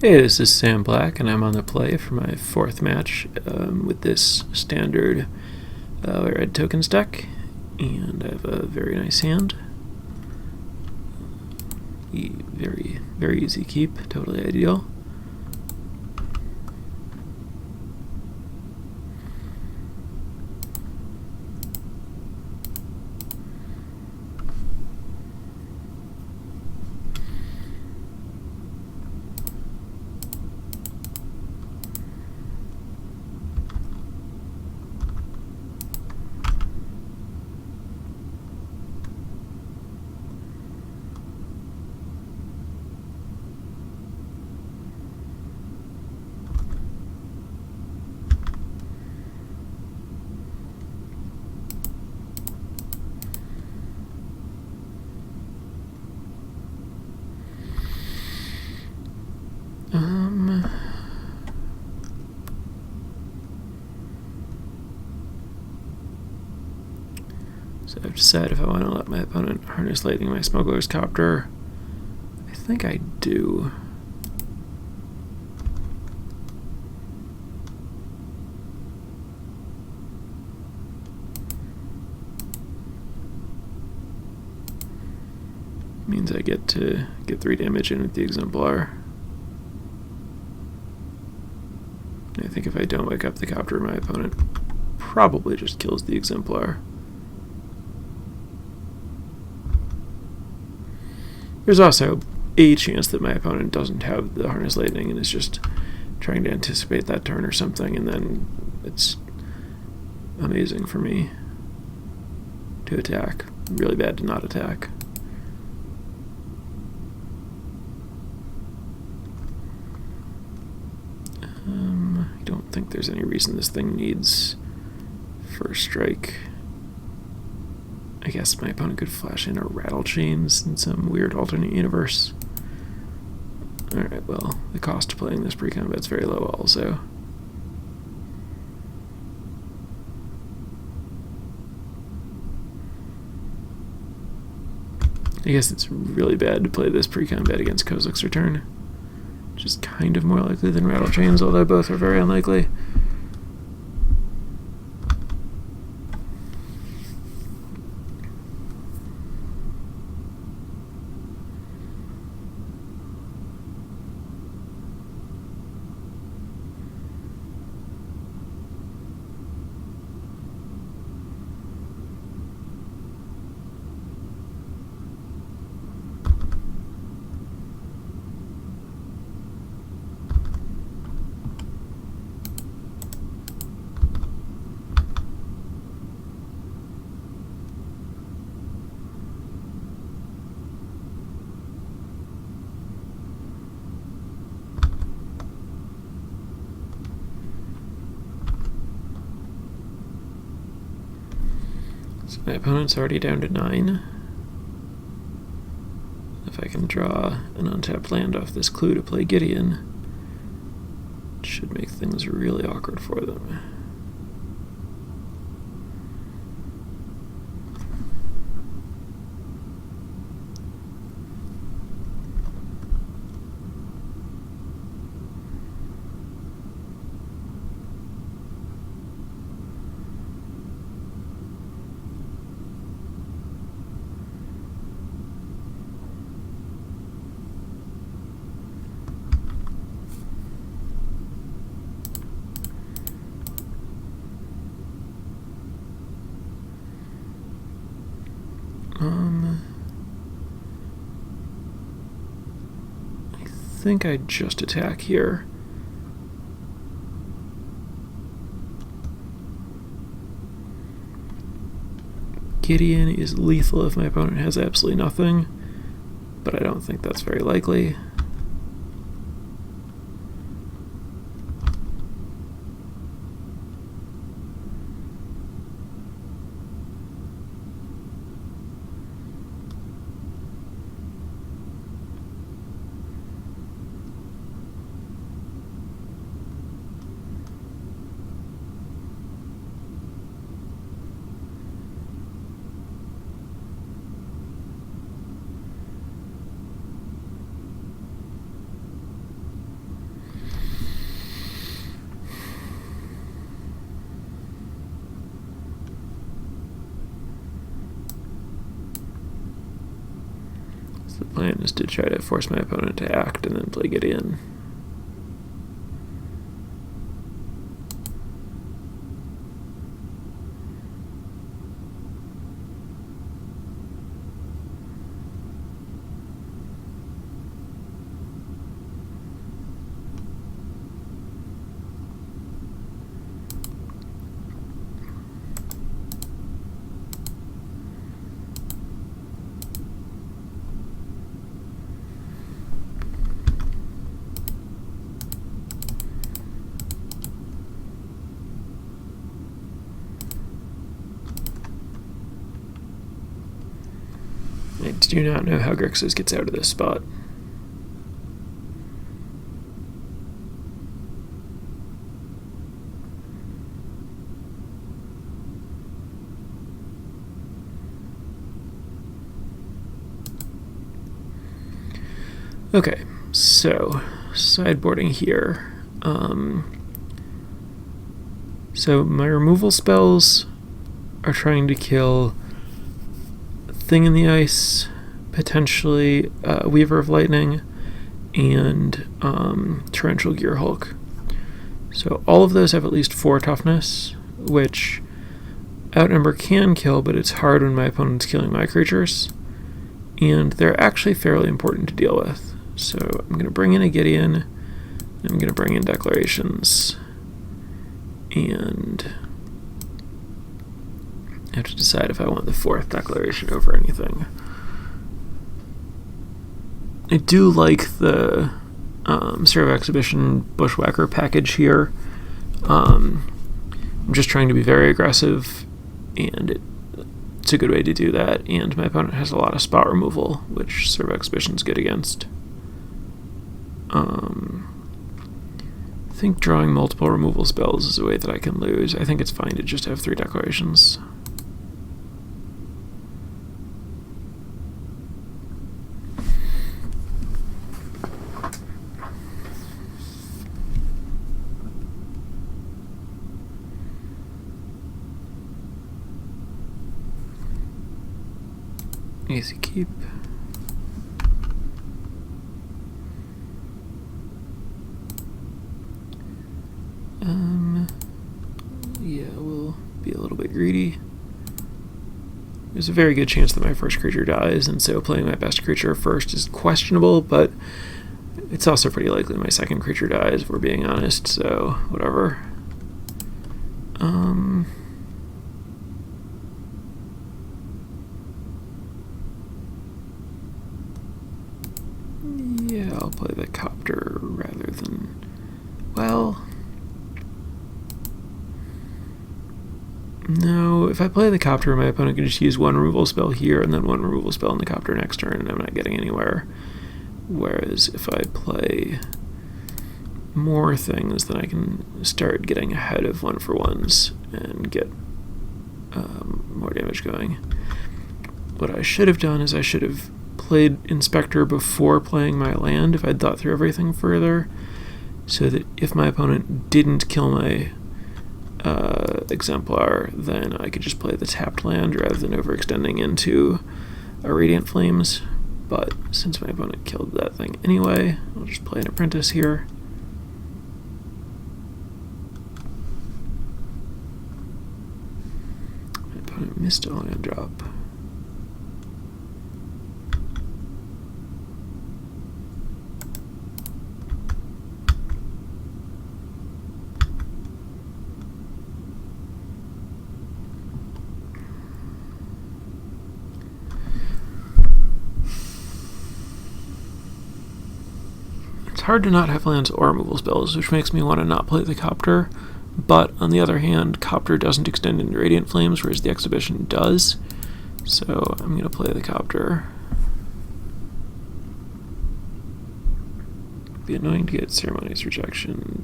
Hey, this is Sam Black, and I'm on the play for my fourth match with this standard red tokens deck, and I have a very nice hand. Very, very easy keep, totally ideal. So I've decided if I want to let my opponent harness lightning my smuggler's copter. I think I do. Means I get to get 3 damage in with the exemplar. I think if I don't wake up the copter, my opponent probably just kills the exemplar. There's also a chance that my opponent doesn't have the harness lightning and is just trying to anticipate that turn or something, and then it's amazing for me to attack. Really bad to not attack. I don't think there's any reason this thing needs first strike. I guess my opponent could flash in a rattle chains in some weird alternate universe. Alright, well, the cost of playing this pre-combat's very low also. I guess it's really bad to play this pre-combat against Kozilek's Return, which is kind of more likely than rattle chains, although both are very unlikely. So my opponent's already down to 9. If I can draw an untapped land off this clue to play Gideon, it should make things really awkward for them. I think I'd just attack here. Gideon is lethal if my opponent has absolutely nothing, but I don't think that's very likely. So the plan is to try to force my opponent to act and then play Gideon. I do not know how Grixis gets out of this spot. Okay, so sideboarding here. So my removal spells are trying to kill Thing in the Ice, potentially Weaver of Lightning, and Torrential Gearhulk. So all of those have at least 4 toughness, which Outnumber can kill, but it's hard when my opponent's killing my creatures. And they're actually fairly important to deal with. So I'm going to bring in a Gideon, I'm going to bring in Declarations, and I have to decide if I want the 4th Declaration over anything. I do like the Sphere of Exhibition Bushwhacker package here. I'm just trying to be very aggressive, and it's a good way to do that, and my opponent has a lot of spot removal, which Sphere of Exhibition's good against. I think drawing multiple removal spells is a way that I can lose. I think it's fine to just have 3 Declarations. Easy keep. Yeah, we'll be a little bit greedy. There's a very good chance that my first creature dies, and so playing my best creature first is questionable, but it's also pretty likely my second creature dies, if we're being honest, so whatever. Yeah, I'll play the Copter rather than... Well... No, if I play the Copter, my opponent can just use 1 removal spell here and then 1 removal spell in the Copter next turn, and I'm not getting anywhere. Whereas if I play more things, then I can start getting ahead of 1-for-1s and get more damage going. What I should have done is I should have played Inspector before playing my land if I'd thought through everything further, so that if my opponent didn't kill my Exemplar, then I could just play the tapped land rather than overextending into a Radiant Flames. But since my opponent killed that thing anyway, I'll just play an Apprentice here. My opponent missed a land drop. It's hard to not have lands or removal spells, which makes me want to not play the Copter, but on the other hand, Copter doesn't extend into Radiant Flames, whereas the Exhibition does, so I'm going to play the Copter. It'd be annoying to get Ceremonious Rejection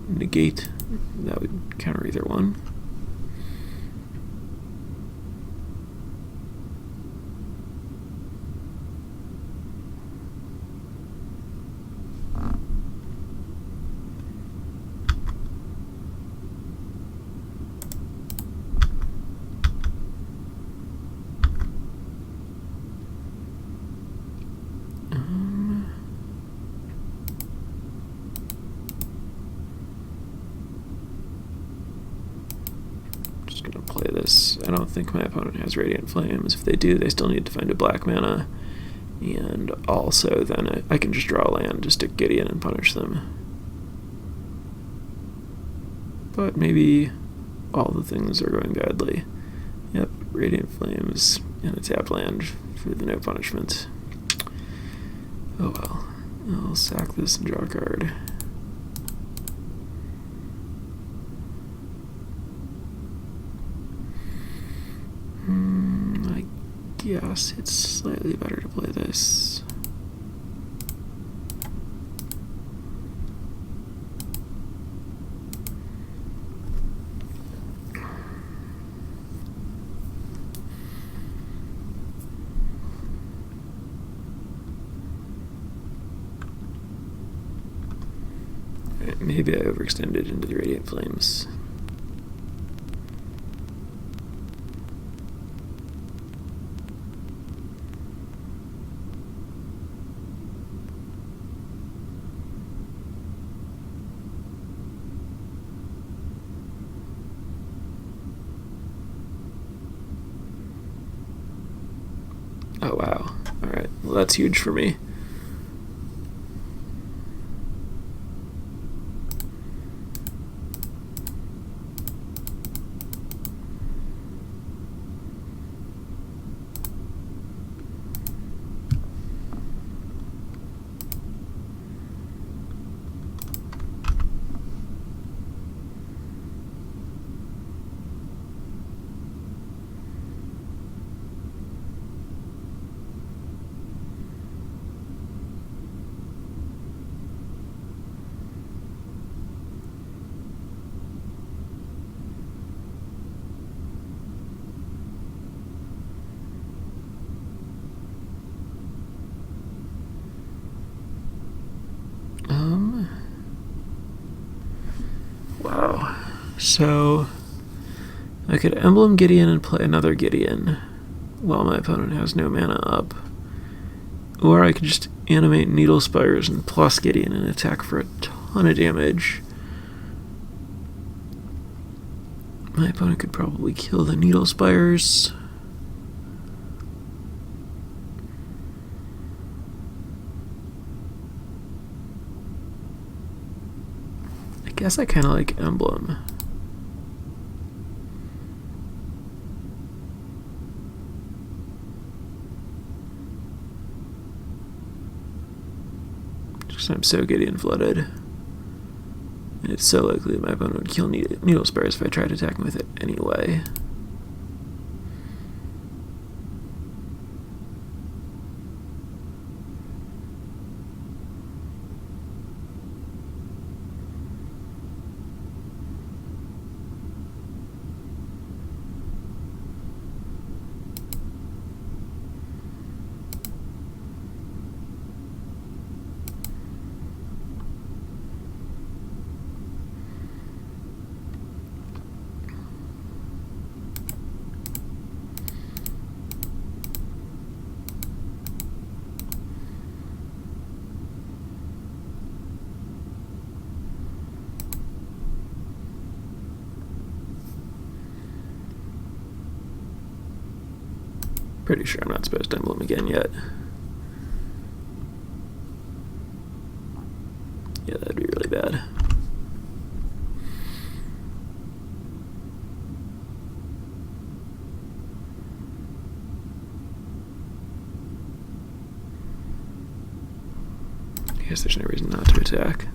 and negate. That would counter either one. Just gonna play this. I don't think my opponent has Radiant Flames. If they do, they still need to find a black mana. And also, then I can just draw a land, just stick Gideon and punish them. But maybe all the things are going badly. Yep, Radiant Flames and a tapped land for the no punishment. Oh well. I'll sack this and draw a card. I guess it's slightly better to play this. Maybe I overextended into the Radiant Flames. Oh wow. Alright, well that's huge for me. Wow. So I could Emblem Gideon and play another Gideon while my opponent has no mana up. Or I could just animate Needle Spires and plus Gideon and attack for a ton of damage. My opponent could probably kill the Needle Spires. I guess I kind of like Emblem. Just I'm so Gideon flooded. And it's so likely that my opponent would kill Needle Spires if I tried attacking with it anyway. Pretty sure I'm not supposed to Emblem again yet. Yeah, that'd be really bad. I guess there's no reason not to attack.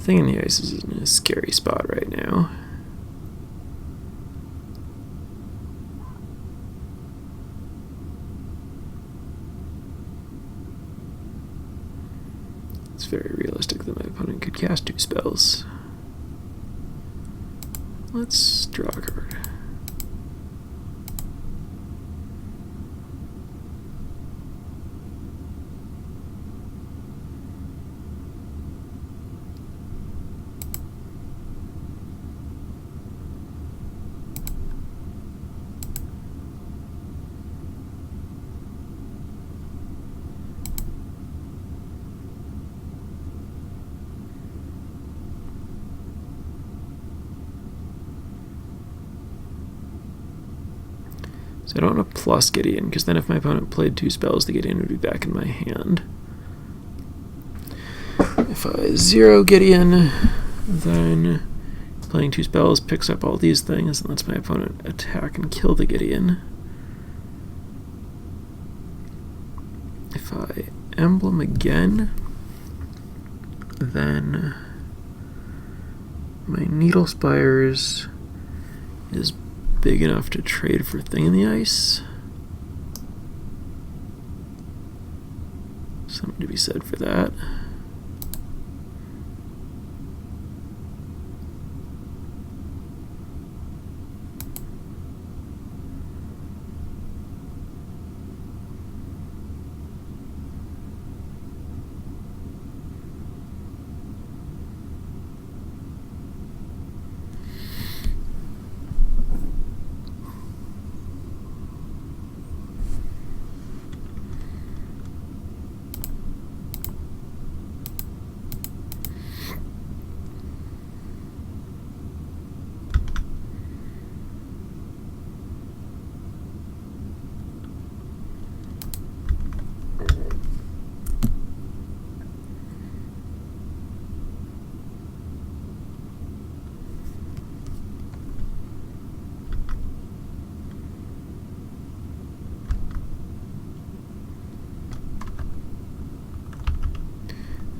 Thing in the ice is in a scary spot right now. It's very realistic that my opponent could cast 2 spells. Let's draw a card. So I don't want to plus Gideon, because then if my opponent played 2 spells, the Gideon would be back in my hand. If I 0 Gideon, then playing 2 spells picks up all these things and lets my opponent attack and kill the Gideon. If I emblem again, then my Needle Spires is big enough to trade for Thing in the Ice. Something to be said for that.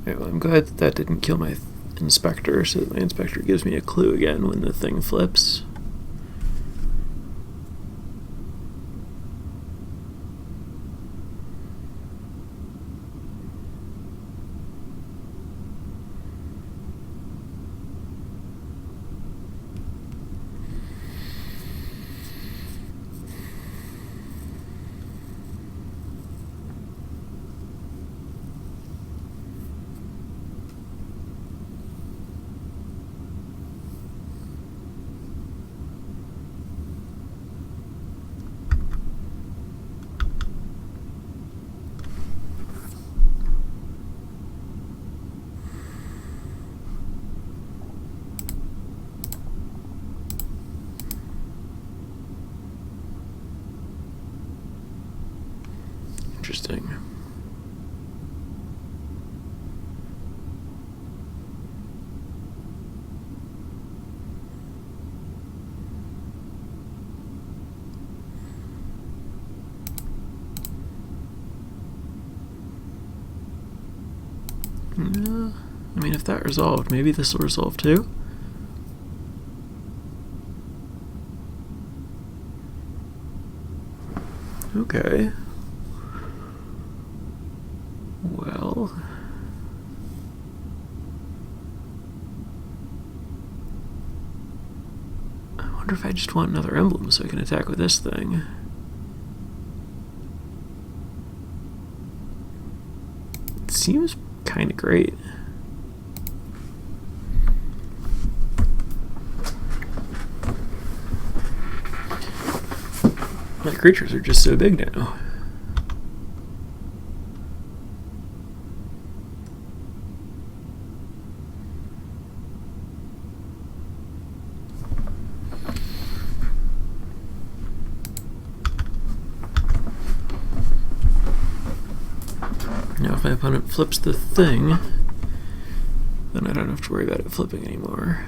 Right, well, I'm glad that didn't kill my Inspector, so that my Inspector gives me a clue again when the thing flips. Interesting. Yeah, I mean, if that resolved, maybe this will resolve too? Okay. Well... I wonder if I just want another emblem so I can attack with this thing. It seems kind of great. My creatures are just so big now. Now if my opponent flips the thing, then I don't have to worry about it flipping anymore.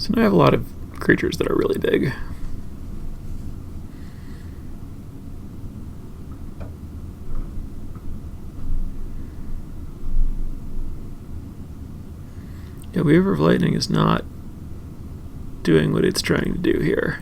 So now I have a lot of creatures that are really big. Yeah, Weaver of Lightning is not doing what it's trying to do here.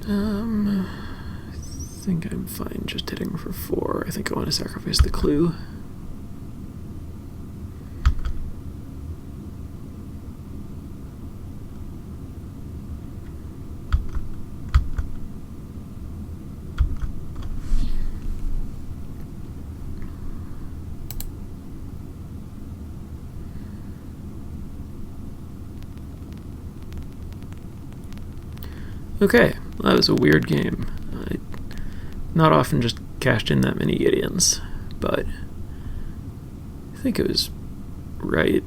I think I'm fine just hitting for 4. I think I want to sacrifice the clue. Okay, well, that was a weird game. I not often just cashed in that many Gideons, but I think it was right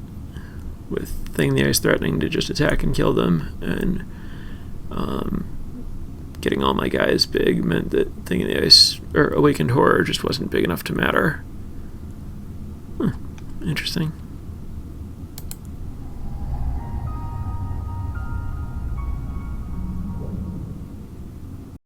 with Thing in the Ice threatening to just attack and kill them, and getting all my guys big meant that Thing in the Ice, or Awakened Horror, just wasn't big enough to matter. Interesting.